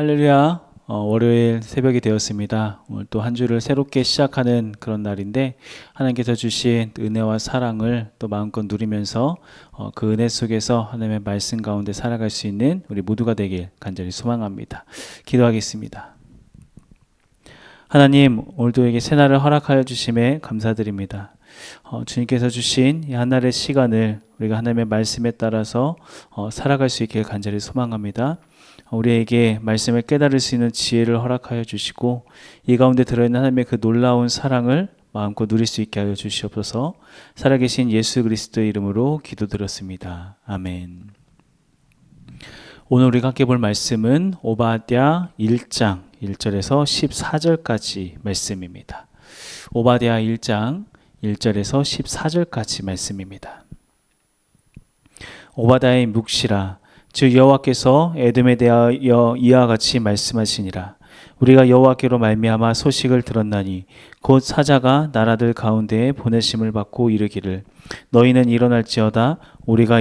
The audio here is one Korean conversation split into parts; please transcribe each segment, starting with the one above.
할렐루야. 월요일 새벽이 되었습니다. 오늘 또 한 주를 새롭게 시작하는 그런 날인데 하나님께서 주신 은혜와 사랑을 또 마음껏 누리면서 그 은혜 속에서 하나님의 말씀 가운데 살아갈 수 있는 우리 모두가 되길 간절히 소망합니다. 기도하겠습니다. 하나님, 오늘도 에게 새날을 허락하여 주심에 감사드립니다. 주님께서 주신 이 한날의 시간을 우리가 하나님의 말씀에 따라서 살아갈 수 있길 간절히 소망합니다. 우리에게 말씀을 깨달을 수 있는 지혜를 허락하여 주시고 이 가운데 들어있는 하나님의 그 놀라운 사랑을 마음껏 누릴 수 있게 하여 주시옵소서. 살아계신 예수 그리스도의 이름으로 기도드렸습니다. 아멘. 오늘 우리가 함께 볼 말씀은 오바댜 1장 1절에서 14절까지 말씀입니다. 오바댜 1장 1절에서 14절까지 말씀입니다. 오바댜의 묵시라. 즉 여호와께서 에돔에 대하여 이와 같이 말씀하시니라. 우리가 여호와께로 말미암아 소식을 들었나니 곧 사자가 나라들 가운데에 보내심을 받고 이르기를 너희는 일어날지어다 우리가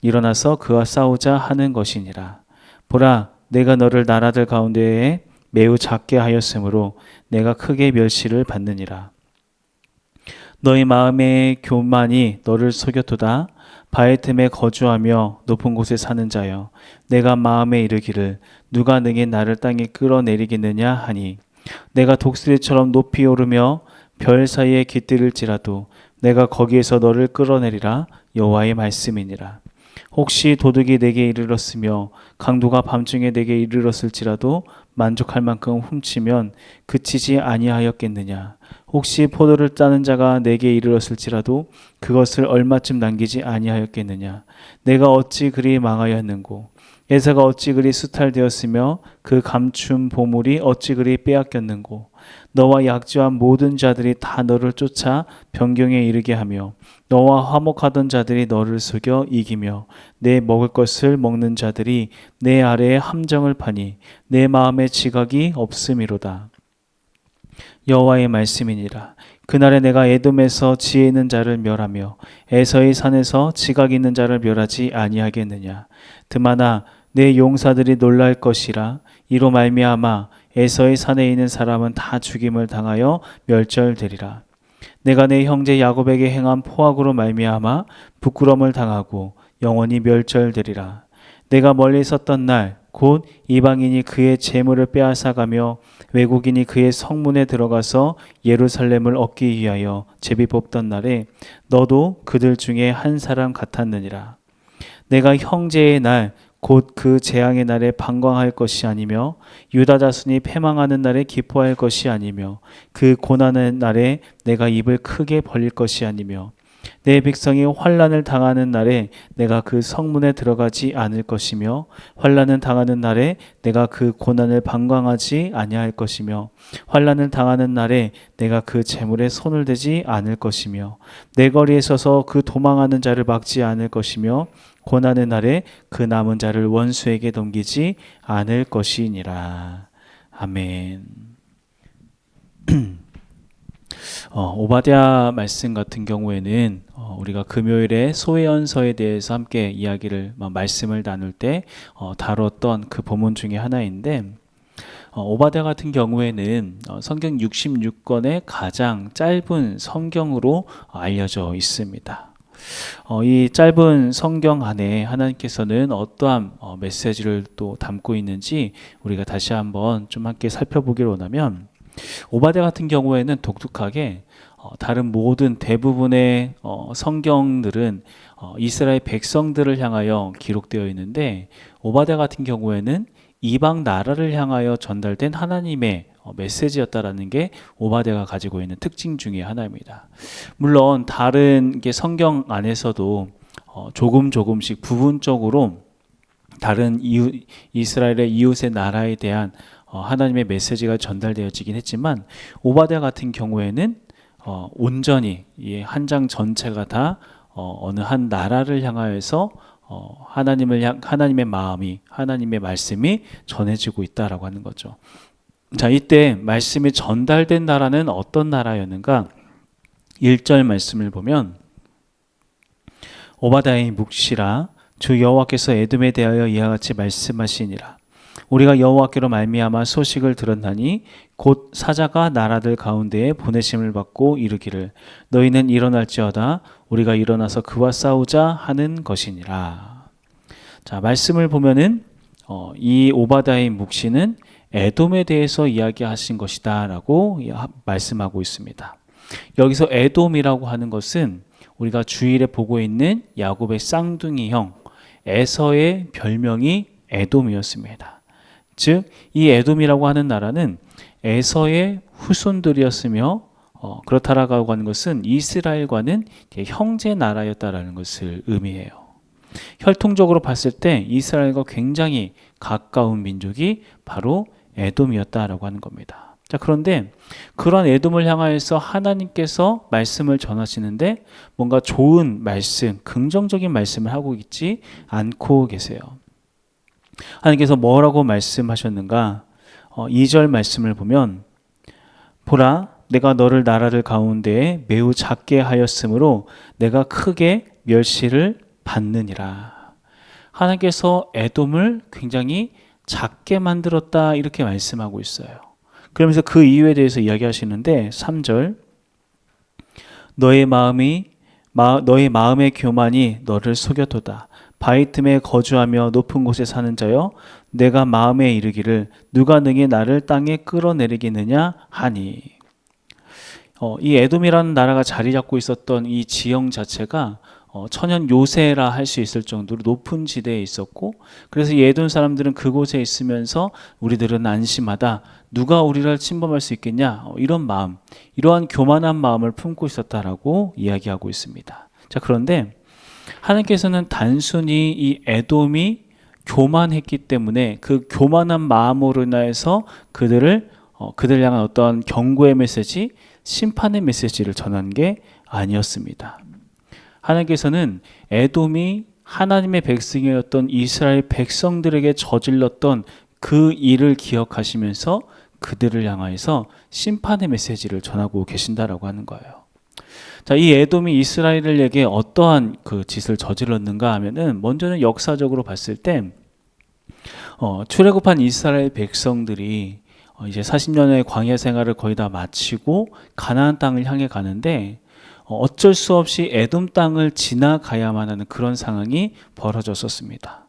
일어나서 그와 싸우자 하는 것이니라. 보라, 내가 너를 나라들 가운데에 매우 작게 하였으므로 내가 크게 멸시를 받느니라. 너희 마음의 교만이 너를 속였도다. 바위 틈에 거주하며 높은 곳에 사는 자여, 내가 마음에 이르기를 누가 능히 나를 땅에 끌어내리겠느냐 하니 내가 독수리처럼 높이 오르며 별 사이에 깃들일지라도 내가 거기에서 너를 끌어내리라. 여호와의 말씀이니라. 혹시 도둑이 내게 이르렀으며 강도가 밤중에 내게 이르렀을지라도 만족할 만큼 훔치면 그치지 아니하였겠느냐. 혹시 포도를 따는 자가 내게 이르렀을지라도 그것을 얼마쯤 남기지 아니하였겠느냐. 내가 어찌 그리 망하였는고 예사가 어찌 그리 수탈되었으며 그 감춘 보물이 어찌 그리 빼앗겼는고. 너와 약조한 모든 자들이 다 너를 쫓아 변경에 이르게 하며 너와 화목하던 자들이 너를 속여 이기며 내 먹을 것을 먹는 자들이 내 아래에 함정을 파니 내 마음에 지각이 없음이로다. 여호와의 말씀이니라. 그날에 내가 에돔에서 지혜 있는 자를 멸하며 에서의 산에서 지각 있는 자를 멸하지 아니하겠느냐. 드마나 내 용사들이 놀랄 것이라. 이로 말미암아 에서의 산에 있는 사람은 다 죽임을 당하여 멸절되리라. 내가 내 형제 야곱에게 행한 포악으로 말미암아 부끄러움을 당하고 영원히 멸절되리라. 내가 멀리 있었던 날 곧 이방인이 그의 재물을 빼앗아가며 외국인이 그의 성문에 들어가서 예루살렘을 얻기 위하여 제비 뽑던 날에 너도 그들 중에 한 사람 같았느니라. 내가 형제의 날 곧 그 재앙의 날에 방광할 것이 아니며 유다 자손이 패망하는 날에 기뻐할 것이 아니며 그 고난의 날에 내가 입을 크게 벌릴 것이 아니며 내 백성이 환난을 당하는 날에 내가 그 성문에 들어가지 않을 것이며 환난을 당하는 날에 내가 그 고난을 방광하지 아니할 것이며 환난을 당하는 날에 내가 그 재물에 손을 대지 않을 것이며 내 거리에 서서 그 도망하는 자를 막지 않을 것이며 고난의 날에 그 남은 자를 원수에게 넘기지 않을 것이니라. 아멘. 오바댜 말씀 같은 경우에는 우리가 금요일에 소회언서에 대해서 함께 말씀을 나눌 때 다뤘던 그 본문 중에 하나인데 오바댜 같은 경우에는 성경 66권의 가장 짧은 성경으로 알려져 있습니다. 이 짧은 성경 안에 하나님께서는 어떠한 메시지를 또 담고 있는지 우리가 다시 한번 좀 함께 살펴보기를 원하면 오바댜 같은 경우에는 독특하게 다른 모든 대부분의 성경들은 이스라엘 백성들을 향하여 기록되어 있는데 오바댜 같은 경우에는 이방 나라를 향하여 전달된 하나님의 메시지였다라는 게 오바댜가 가지고 있는 특징 중에 하나입니다. 물론 다른 게 성경 안에서도 조금씩 부분적으로 다른 이스라엘의 이웃의 나라에 대한 하나님의 메시지가 전달되어지긴 했지만 오바댜 같은 경우에는 온전히 이 한 장 전체가 다 어느 한 나라를 향하여서 하나님의 마음이 하나님의 말씀이 전해지고 있다라고 하는 거죠. 자, 이때 말씀이 전달된 나라는 어떤 나라였는가? 1절 말씀을 보면 오바댜의 묵시라 주 여호와께서 에돔에 대하여 이와 같이 말씀하시니라. 우리가 여호와께로 말미암아 소식을 들었나니 곧 사자가 나라들 가운데에 보내심을 받고 이르기를 너희는 일어날지어다 우리가 일어나서 그와 싸우자 하는 것이니라. 자, 말씀을 보면은 이 오바댜의 묵시는 에돔에 대해서 이야기하신 것이다 라고 말씀하고 있습니다. 여기서 에돔이라고 하는 것은 우리가 주일에 보고 있는 야곱의 쌍둥이 형 에서의 별명이 에돔이었습니다. 즉 이 에돔이라고 하는 나라는 에서의 후손들이었으며 그렇다라고 하는 것은 이스라엘과는 형제 나라였다라는 것을 의미해요. 혈통적으로 봤을 때 이스라엘과 굉장히 가까운 민족이 바로 에돔이었다라고 하는 겁니다. 자, 그런데 그런 에돔을 향하여서 하나님께서 말씀을 전하시는데 뭔가 좋은 말씀, 긍정적인 말씀을 하고 있지 않고 계세요. 하나님께서 뭐라고 말씀하셨는가? 2절 말씀을 보면 보라 내가 너를 나라들 가운데에 매우 작게 하였으므로 내가 크게 멸시를 받느니라. 하나님께서 에돔을 굉장히 작게 만들었다 이렇게 말씀하고 있어요. 그러면서 그 이유에 대해서 이야기하시는데 3절 너의 마음의 교만이 너를 속였도다. 바위 틈에 거주하며 높은 곳에 사는 자여 내가 마음에 이르기를 누가 능히 나를 땅에 끌어내리겠느냐 하니. 이 에돔이라는 나라가 자리 잡고 있었던 이 지형 자체가 천연 요새라 할 수 있을 정도로 높은 지대에 있었고, 그래서 이 에돔 사람들은 그곳에 있으면서 우리들은 안심하다, 누가 우리를 침범할 수 있겠냐, 이런 마음, 이러한 교만한 마음을 품고 있었다라고 이야기하고 있습니다. 자, 그런데 하나님께서는 단순히 이 에돔이 교만했기 때문에 그 교만한 마음으로 인해서 그들 향한 어떤 경고의 메시지, 심판의 메시지를 전한 게 아니었습니다. 하나님께서는 에돔이 하나님의 백성이었던 이스라엘 백성들에게 저질렀던 그 일을 기억하시면서 그들을 향하여서 심판의 메시지를 전하고 계신다라고 하는 거예요. 자, 이 에돔이 이스라엘에게 어떠한 그 짓을 저질렀는가 하면은 먼저는 역사적으로 봤을 때 출애굽한 이스라엘 백성들이 이제 40년의 광야 생활을 거의 다 마치고 가나안 땅을 향해 가는데 어쩔 수 없이 에돔 땅을 지나가야만 하는 그런 상황이 벌어졌었습니다.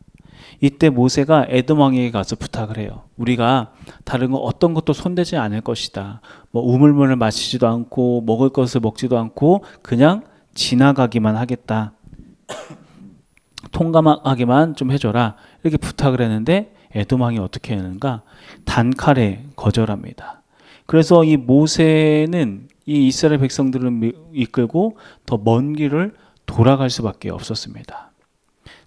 이때 모세가 에돔 왕에게 가서 부탁을 해요. 우리가 다른 거 어떤 것도 손대지 않을 것이다. 뭐 우물물을 마시지도 않고 먹을 것을 먹지도 않고 그냥 지나가기만 하겠다. 통감하게만 좀 해줘라. 이렇게 부탁을 했는데 에돔 왕이 어떻게 하는가? 단칼에 거절합니다. 그래서 이 모세는 이 이스라엘 백성들을 이끌고 더 먼 길을 돌아갈 수밖에 없었습니다.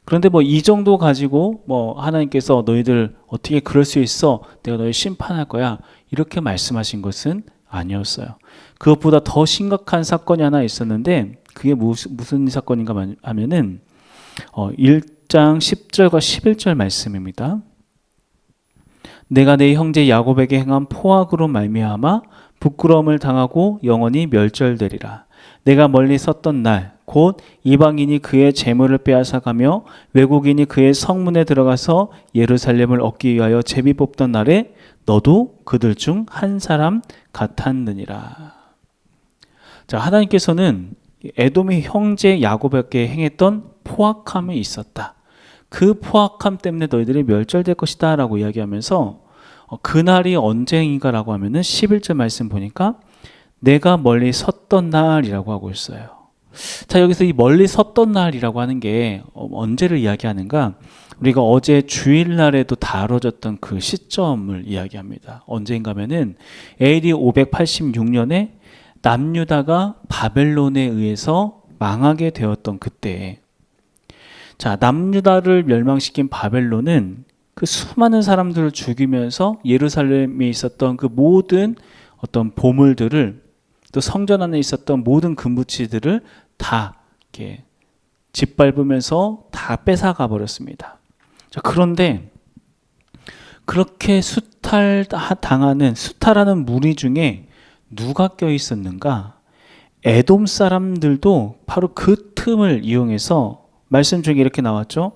그런데 뭐 이 정도 가지고 뭐 하나님께서 너희들 어떻게 그럴 수 있어? 내가 너희 심판할 거야. 이렇게 말씀하신 것은 아니었어요. 그것보다 더 심각한 사건이 하나 있었는데 그게 무슨 사건인가 하면은 1장 10절과 11절 말씀입니다. 내가 내 형제 야곱에게 행한 포악으로 말미암아 부끄러움을 당하고 영원히 멸절되리라. 내가 멀리 섰던 날 곧 이방인이 그의 재물을 빼앗아가며 외국인이 그의 성문에 들어가서 예루살렘을 얻기 위하여 제비 뽑던 날에 너도 그들 중 한 사람 같았느니라. 자, 하나님께서는 에돔의 형제 야곱에게 행했던 포악함이 있었다. 그 포악함 때문에 너희들이 멸절될 것이다 라고 이야기하면서 그날이 언제인가라고 하면은 11절 말씀 보니까 내가 멀리 섰던 날이라고 하고 있어요. 자, 여기서 이 멀리 섰던 날이라고 하는 게 언제를 이야기하는가? 우리가 어제 주일날에도 다뤄졌던 그 시점을 이야기합니다. 언제인가 하면은 AD 586년에 남유다가 바벨론에 의해서 망하게 되었던 그때. 자, 남유다를 멸망시킨 바벨론은 그 수많은 사람들을 죽이면서 예루살렘에 있었던 그 모든 어떤 보물들을, 또 성전 안에 있었던 모든 금부치들을 다 이렇게 짓밟으면서 다 뺏어가 버렸습니다. 자, 그런데 그렇게 수탈하는 무리 중에 누가 껴 있었는가? 에돔 사람들도 바로 그 틈을 이용해서 말씀 중에 이렇게 나왔죠.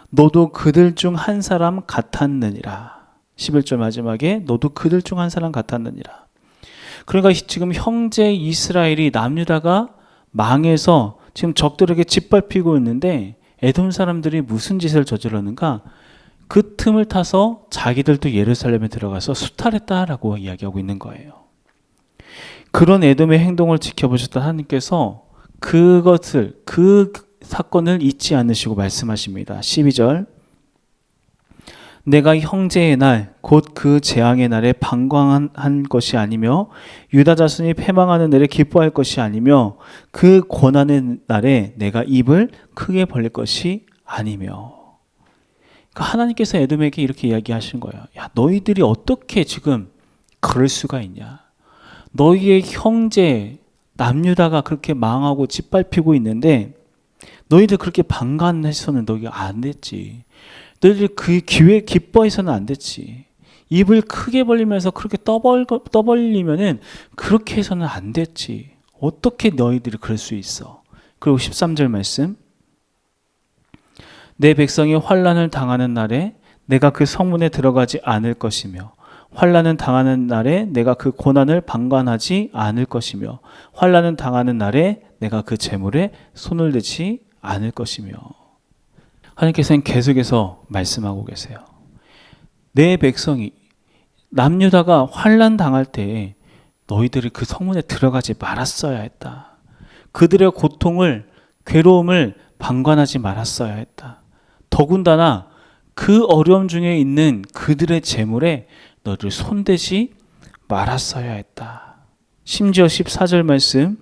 너도 그들 중 한 사람 같았느니라. 11절 마지막에 너도 그들 중 한 사람 같았느니라. 그러니까 지금 형제 이스라엘이 남유다가 망해서 지금 적들에게 짓밟히고 있는데 에돔 사람들이 무슨 짓을 저질렀는가? 그 틈을 타서 자기들도 예루살렘에 들어가서 수탈했다라고 이야기하고 있는 거예요. 그런 에돔의 행동을 지켜보셨던 하나님께서 그것을, 그 사건을 잊지 않으시고 말씀하십니다. 12절 내가 형제의 날 곧 그 재앙의 날에 방광한 것이 아니며 유다 자손이 패망하는 날에 기뻐할 것이 아니며 그 고난의 날에 내가 입을 크게 벌릴 것이 아니며. 그러니까 하나님께서 에돔에게 이렇게 이야기하신 거예요. 야, 너희들이 어떻게 지금 그럴 수가 있냐? 너희의 형제 남유다가 그렇게 망하고 짓밟히고 있는데 너희들 그렇게 방관해서는 너희가 안 됐지. 너희들 그 기회 기뻐해서는 안 됐지. 입을 크게 벌리면서 그렇게 떠벌리면은 그렇게 해서는 안 됐지. 어떻게 너희들이 그럴 수 있어? 그리고 13절 말씀 내 백성이 환난을 당하는 날에 내가 그 성문에 들어가지 않을 것이며 환난을 당하는 날에 내가 그 고난을 방관하지 않을 것이며 환난을 당하는 날에 내가 그 재물에 손을 대지 않을 것이며. 하나님께서는 계속해서 말씀하고 계세요. 내 백성이 남유다가 환난 당할 때 너희들이 그 성문에 들어가지 말았어야 했다. 그들의 고통을 괴로움을 방관하지 말았어야 했다. 더군다나 그 어려움 중에 있는 그들의 재물에 너희들 손대지 말았어야 했다. 심지어 14절 말씀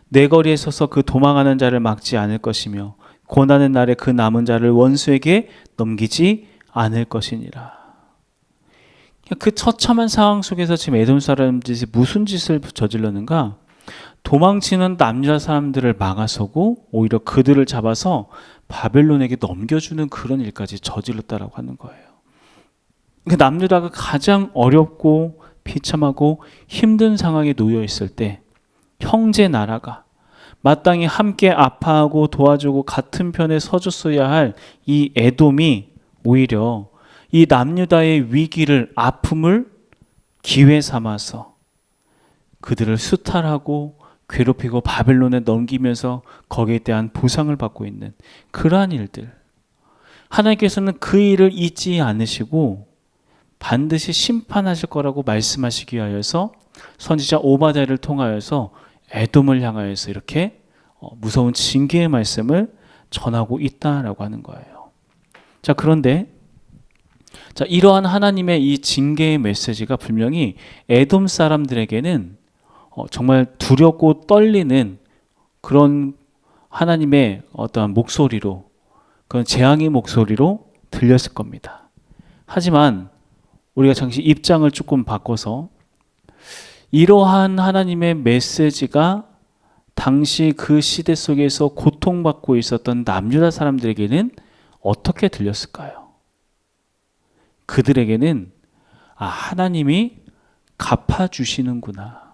내 거리에 서서 그 도망하는 자를 막지 않을 것이며 고난의 날에 그 남은 자를 원수에게 넘기지 않을 것이니라. 그 처참한 상황 속에서 지금 에돔 사람들이 무슨 짓을 저질렀는가? 도망치는 남유다 사람들을 막아서고 오히려 그들을 잡아서 바벨론에게 넘겨주는 그런 일까지 저질렀다라고 하는 거예요. 남유다가 가장 어렵고 비참하고 힘든 상황에 놓여 있을 때 형제 나라가 마땅히 함께 아파하고 도와주고 같은 편에 서줬어야 할 이 에돔이 오히려 이 남유다의 위기를, 아픔을 기회 삼아서 그들을 수탈하고 괴롭히고 바벨론에 넘기면서 거기에 대한 보상을 받고 있는 그러한 일들. 하나님께서는 그 일을 잊지 않으시고 반드시 심판하실 거라고 말씀하시기 위하여서 선지자 오바댜를 통하여서 에돔을 향하여서 이렇게 무서운 징계의 말씀을 전하고 있다라고 하는 거예요. 자, 그런데 이러한 하나님의 이 징계의 메시지가 분명히 에돔 사람들에게는 정말 두렵고 떨리는 그런 하나님의 어떠한 목소리로, 그런 재앙의 목소리로 들렸을 겁니다. 하지만 우리가 잠시 입장을 조금 바꿔서 이러한 하나님의 메시지가 당시 그 시대 속에서 고통받고 있었던 남유다 사람들에게는 어떻게 들렸을까요? 그들에게는 하나님이 갚아주시는구나.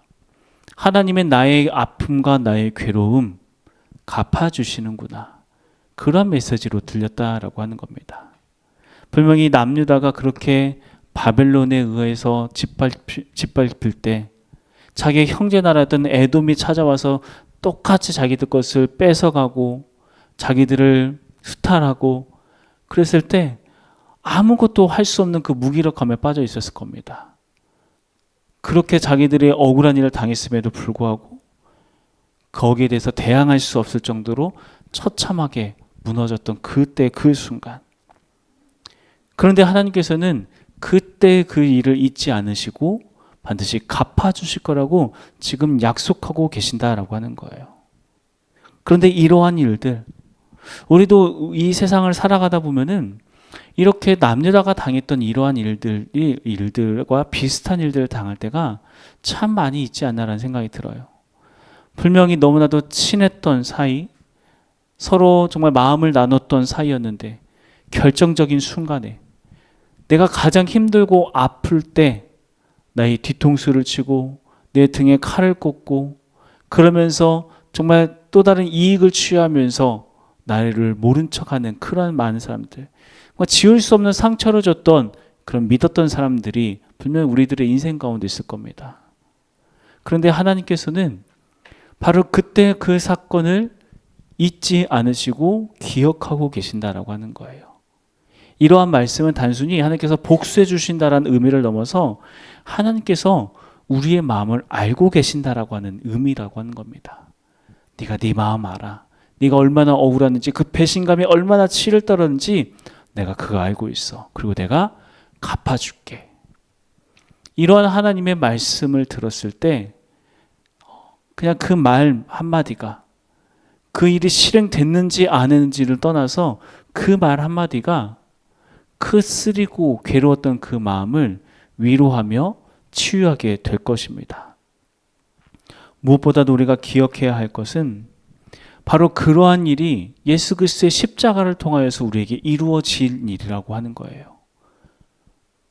하나님의 나의 아픔과 나의 괴로움 갚아주시는구나. 그런 메시지로 들렸다라고 하는 겁니다. 분명히 남유다가 그렇게 바벨론에 의해서 짓밟힐 때 자기의 형제 나라던 에돔이 찾아와서 똑같이 자기들 것을 뺏어가고 자기들을 수탈하고 그랬을 때 아무것도 할 수 없는 그 무기력함에 빠져 있었을 겁니다. 그렇게 자기들의 억울한 일을 당했음에도 불구하고 거기에 대해서 대항할 수 없을 정도로 처참하게 무너졌던 그때 그 순간. 그런데 하나님께서는 그때 그 일을 잊지 않으시고 반드시 갚아주실 거라고 지금 약속하고 계신다라고 하는 거예요. 그런데 이러한 일들, 우리도 이 세상을 살아가다 보면은 이렇게 남유다가 당했던 이러한 일들과 비슷한 일들을 당할 때가 참 많이 있지 않나라는 생각이 들어요. 분명히 너무나도 친했던 사이, 서로 정말 마음을 나눴던 사이였는데 결정적인 순간에 내가 가장 힘들고 아플 때 나의 뒤통수를 치고 내 등에 칼을 꽂고 그러면서 정말 또 다른 이익을 취하면서 나를 모른 척하는 그런 많은 사람들, 지울 수 없는 상처를 줬던 그런 믿었던 사람들이 분명히 우리들의 인생 가운데 있을 겁니다. 그런데 하나님께서는 바로 그때 그 사건을 잊지 않으시고 기억하고 계신다라고 하는 거예요. 이러한 말씀은 단순히 하나님께서 복수해 주신다라는 의미를 넘어서 하나님께서 우리의 마음을 알고 계신다라고 하는 의미라고 하는 겁니다. 네가 네 마음 알아. 네가 얼마나 억울했는지, 그 배신감이 얼마나 치를 떨었는지 내가 그거 알고 있어. 그리고 내가 갚아줄게. 이러한 하나님의 말씀을 들었을 때 그냥 그 말 한마디가, 그 일이 실행됐는지 안 했는지를 떠나서 그 말 한마디가 그 쓰리고 괴로웠던 그 마음을 위로하며 치유하게 될 것입니다. 무엇보다도 우리가 기억해야 할 것은 바로 그러한 일이 예수 그리스도의 십자가를 통하여서 우리에게 이루어질 일이라고 하는 거예요.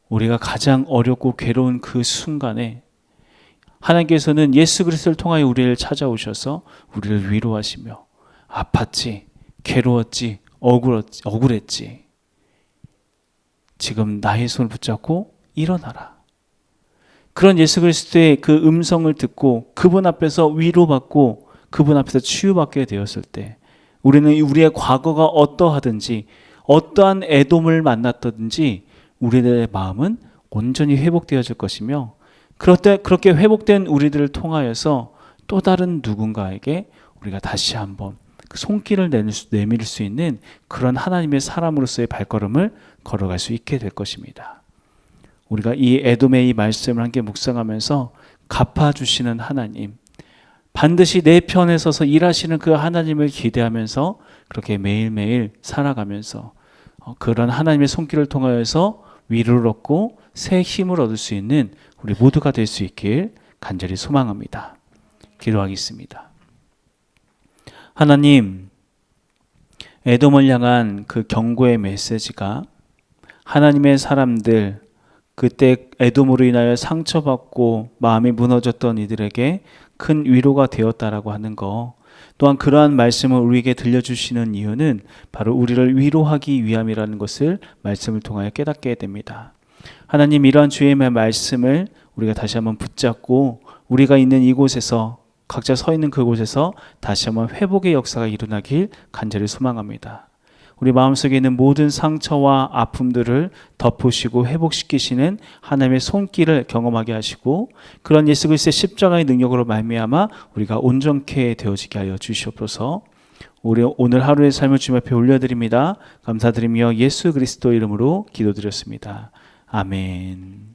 우리가 가장 어렵고 괴로운 그 순간에 하나님께서는 예수 그리스도를 통하여 우리를 찾아오셔서 우리를 위로하시며 아팠지, 괴로웠지, 억울했지. 지금 나의 손을 붙잡고 일어나라. 그런 예수 그리스도의 그 음성을 듣고 그분 앞에서 위로받고 그분 앞에서 치유받게 되었을 때 우리는 우리의 과거가 어떠하든지 어떠한 애돔을 만났든지 우리들의 마음은 온전히 회복되어질 것이며 그렇게 회복된 우리들을 통하여서 또 다른 누군가에게 우리가 다시 한번 그 손길을 내밀 수 있는 그런 하나님의 사람으로서의 발걸음을 걸어갈 수 있게 될 것입니다. 우리가 이 에돔의 이 말씀을 함께 묵상하면서 갚아주시는 하나님, 반드시 내 편에 서서 일하시는 그 하나님을 기대하면서 그렇게 매일매일 살아가면서 그런 하나님의 손길을 통하여서 위로를 얻고 새 힘을 얻을 수 있는 우리 모두가 될 수 있길 간절히 소망합니다. 기도하겠습니다. 하나님, 에돔을 향한 그 경고의 메시지가 하나님의 사람들, 그때 에돔으로 인하여 상처받고 마음이 무너졌던 이들에게 큰 위로가 되었다라고 하는 거, 또한 그러한 말씀을 우리에게 들려주시는 이유는 바로 우리를 위로하기 위함이라는 것을 말씀을 통하여 깨닫게 됩니다. 하나님, 이러한 주의 말씀을 우리가 다시 한번 붙잡고 우리가 있는 이곳에서 각자 서 있는 그곳에서 다시 한번 회복의 역사가 일어나길 간절히 소망합니다. 우리 마음속에 있는 모든 상처와 아픔들을 덮으시고 회복시키시는 하나님의 손길을 경험하게 하시고 그런 예수 그리스도의 십자가의 능력으로 말미암아 우리가 온전케 되어지게 하여 주시옵소서. 우리 오늘 하루의 삶을 주님 앞에 올려드립니다. 감사드리며 예수 그리스도 이름으로 기도드렸습니다. 아멘.